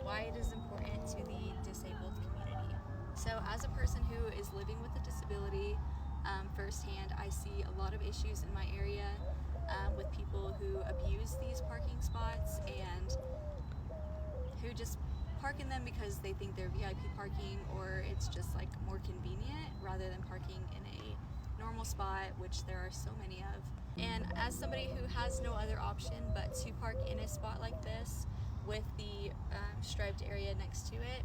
why it is important to the disabled community. So as a person who is living with a disability, firsthand, I see a lot of issues in my area with people who abuse these parking spots and who just park in them because they think they're VIP parking, or it's just like more convenient rather than parking in a normal spot, which there are so many of. And as somebody who has no other option but to park in a spot like this with the striped area next to it,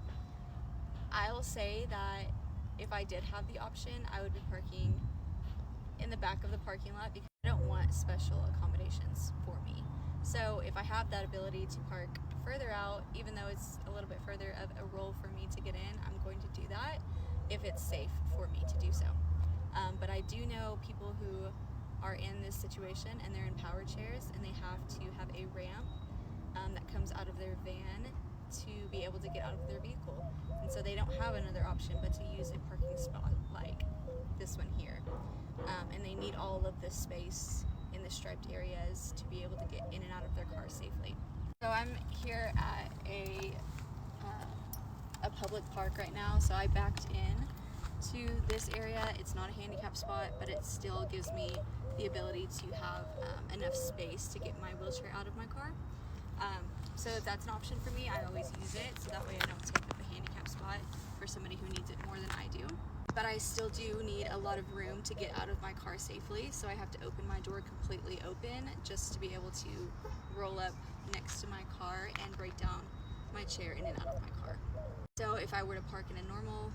I'll say that if I did have the option, I would be parking in the back of the parking lot because I don't want special accommodations for me. So if I have that ability to park further out, even though it's a little bit further of a roll for me to get in, I'm going to do that if it's safe for me to do so. But I do know people who are in this situation and they're in power chairs and they have to have a ramp that comes out of their van to be able to get out of their vehicle. And so they don't have another option but to use a parking spot like this one here. And they need all of this space in the striped areas to be able to get in and out of their car safely. So I'm here at a public park right now, so I backed in to this area. It's not a handicap spot, but it still gives me the ability to have enough space to get my wheelchair out of my car. So if that's an option for me, I always use it, so that way I don't take up a handicap spot for somebody who needs it more than I do. But I still do need a lot of room to get out of my car safely, so I have to open my door completely open just to be able to roll up next to my car and break down my chair in and out of my car. So if I were to park in a normal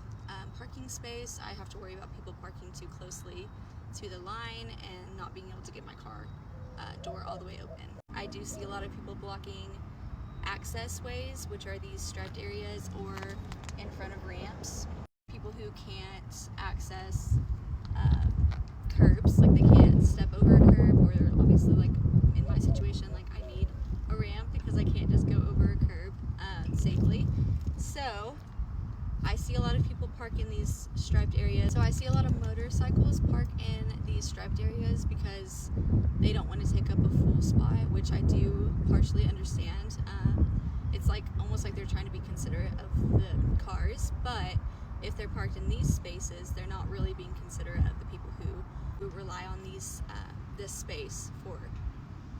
parking space, I have to worry about people parking too closely to the line and not being able to get my car door all the way open. I do see a lot of people blocking access ways, which are these striped areas or in front of ramps. People who can't access curbs, like they can't step over a curb, or obviously like in my situation, like I need a ramp because I can't just go over a curb safely. So I see a lot of people park in these striped areas. So I see a lot of motorcycles park in these striped areas because they don't want to take up a full spot, which I do partially understand. It's like almost like they're trying to be considerate of the cars, but if they're parked in these spaces, they're not really being considerate of the people who rely on these this space for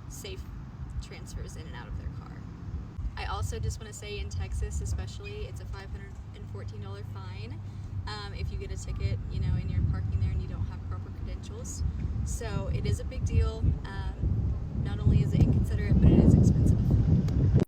safe transfers in and out of their car. I also just want to say in Texas especially, it's a $514 fine if you get a ticket, and you're parking there and you don't have proper credentials. So it is a big deal. Not only is it inconsiderate